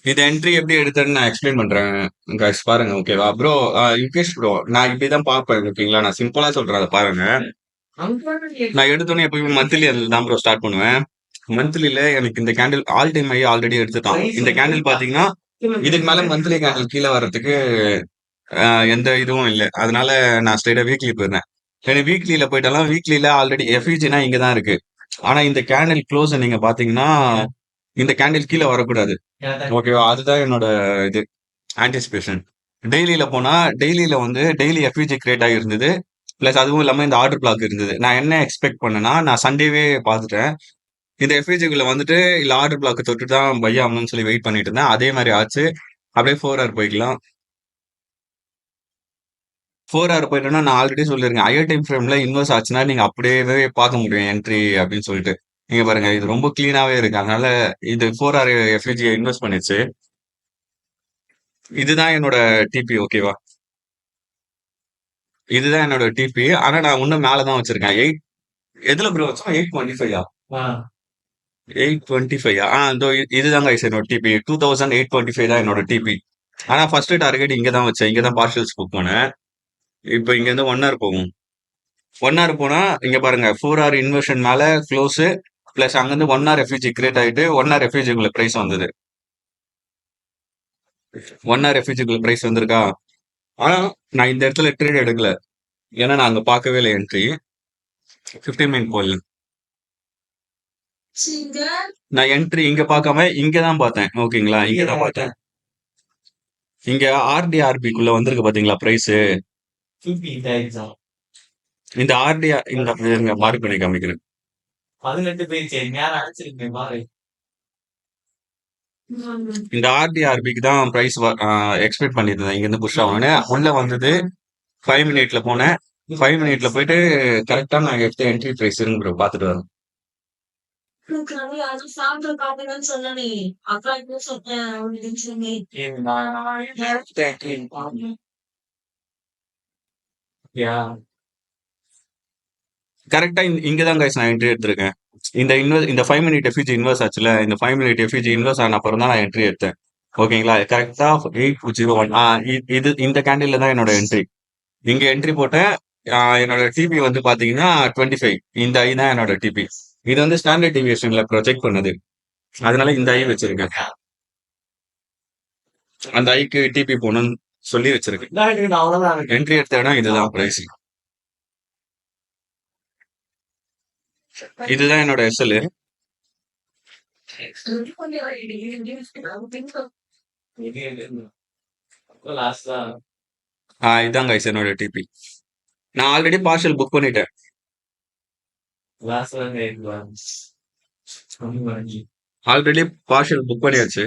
இது என்ட்ரி எப்படி எடுத்தேன்னு நான் எக்ஸ்பிளைன் பண்றேன் guys, பாருங்க ஓகேவா ப்ரோ. யுகேஷ் ப்ரோ, நான் இப்படிதான் பார்ப்பேன் ஓகேங்களா. நான் சிம்பிளா சொல்றேன், அதை பாருங்க. நான் எடுத்தோன்னே எப்பயுமே மந்த்லி அதில் தான் ப்ரோ ஸ்டார்ட் பண்ணுவேன். மந்த்லில எனக்கு இந்த candle all time I already எடுத்துட்டான். இந்த கேண்டில் பாத்தீங்கன்னா இதுக்கு மேல மந்த்லி கேண்டில் கீழே வர்றதுக்கு எந்த இதுவும் இல்லை. அதனால நான் ஸ்ட்ரைட்டா வீக்லி போயிருந்தேன். எனக்கு வீக்லியில போயிட்டாலும் வீக்லியில ஆல்ரெடி எஃப்இஜினா இங்க தான் இருக்கு. ஆனா இந்த கேண்டில் க்ளோஸ் நீங்க பாத்தீங்கன்னா இந்த கேண்டில் கீழே வரக்கூடாது. ஓகேவா, அதுதான் என்னோட இது ஆன்டிசிபேஷன். டெய்லியில போனா டெய்லியில வந்து டெய்லி எஃப்இஜி கிரியேட் ஆகிருந்தது. பிளஸ் அதுவும் இல்லாம இந்த ஆர்டர் பிளாக் இருந்தது. நான் என்ன எக்ஸ்பெக்ட் பண்ணேன்னா, நான் சண்டேவே பார்த்துட்டேன். இந்த எஃப்இஜிக்குள்ள வந்துட்டு இல்ல ஆர்டர் பிளாக் தொட்டு தான் பை ஆகணும்னு சொல்லி வெயிட் பண்ணிட்டு இருந்தேன். அதே மாதிரி ஆச்சு. அப்படியே 4 ஹவர் போய்க்கலாம். 4 ஹவர் போயிட்டோம்னா நான் ஆல்ரெடி சொல்லியிருக்கேன், ஹையர் டைம் ஃப்ரேம்ல இன்வெர்ஸ் ஆச்சுன்னா நீங்க அப்படியே பார்க்க முடியும் என்ட்ரி அப்படின்னு சொல்லிட்டு. நீங்க பாருங்க, இது ரொம்ப கிளீனாவே இருக்கு. அதனால இது 4 ஹவர் எஃப்இஜி இன்வெஸ்ட் பண்ணிச்சு. இதுதான் என்னோட டிபி ஓகேவா. இதுதான் என்னோட டிபி. ஆனா நான் இன்னும் மேலதான் வச்சிருக்கேன். எதுல ப்ரோ வச்சோம்? 825. 825. இதோ இதுதான் guys என்னோட டிபி. 2825 தான் என்னோட டிபி. ஆனா ஃபர்ஸ்ட் டார்கெட் இங்க தான் வச்சேன். இங்க தான் பார்சல்ஸ் புக் பண்ணேன். இப்போ இங்க இருந்து 1 ஹவர் போகும். 1 ஹவர் போனா இங்க பாருங்க, 4 ஹவர் இன்வெர்ஷன் மேல க்ளோஸ். பிளஸ் அங்கிருந்து 1 ஹவர் எஃப்யூஜி கிரியேட் ஆயிட்டு 1 ஹவர் எஃப்யூஜிக்குள்ள பிரைஸ் வந்தது. 1 ஹவர் எஃப்யூஜிக்குள்ள பிரைஸ் வந்திருக்கா. ஆனா நான் இந்த இடத்துல ட்ரேட் எடுக்கல. ஏன்னா நான் அங்க பார்க்கவே இல்லை என்ட்ரி. 15 மினிட் போடல. நான் என்ட்ரி இங்க பார்க்காம இங்க தான் பார்த்தேன் ஓகேங்களா. இங்க தான் பார்த்தேன். இங்க ஆர்டிஆர்பிக்குள்ள வந்திருக்கு பாத்தீங்களா பிரைஸ். இந்த ஆர்டிஆர் இந்த மார்க் பண்ணி காமிக்கிறேன். 18 பேர் நேரம் அழைச்சிருக்கேன் பாரு. இந்த ஆர்டிஆர்பிக்கு தான் பிரைஸ் எக்ஸ்பெக்ட் பண்ணியிருந்தேன் இங்க இருந்து புஷ் ஆகணும்னு. உள்ள வந்தது. 5 மினிட்ல போனேன். 5 மினிட்ல போயிட்டு கரெக்டா நான் எடுத்த என்ட்ரி பிரைஸ் இருக்கு ப்ரோ, பாத்துட்டு வரேன். கரெக்டா இங்கதான் கைஸ் நான் என்ட்ரி எடுத்திருக்கேன். இந்த 5 மினிட் எஃப்யூஜி இன்வெர்ஸ் ஆச்சுல, இந்த 5 மினிட் எஃப்யூஜி இன்வெர்ஸ் ஆன அப்புறம் தான் நான் என்ட்ரி எடுத்தேன். ஓகேங்களா, கரெக்டா 801. இது இந்த கேண்டில்ல தான் என்னோட என்ட்ரி. இங்க என்ட்ரி போட்டேன். என்னோட டிபி வந்து பாத்தீங்கன்னா 25. இந்த ஐ தான் என்னோட டிபி. இது வந்து ஸ்டாண்டர்ட் டிவியேஷன்ல ப்ரொஜெக்ட் பண்ணது. அதனால இந்த ஐ வச்சிருக்கேன். அந்த ஐக்கு டிபி போகணும்னு சொல்லி வச்சிருக்கேன். என்ட்ரி எடுத்த இடம் இதுதான் பிரைஸ். இதுதான் என்னோட எஸ்எல். இதான் கைஸ் என்னோட டிபி. நான் ஆல்ரெடி பார்சல் புக் பண்ணிட்டேன். ஆல்ரெடி பார்சல் புக் பண்ணியாச்சு.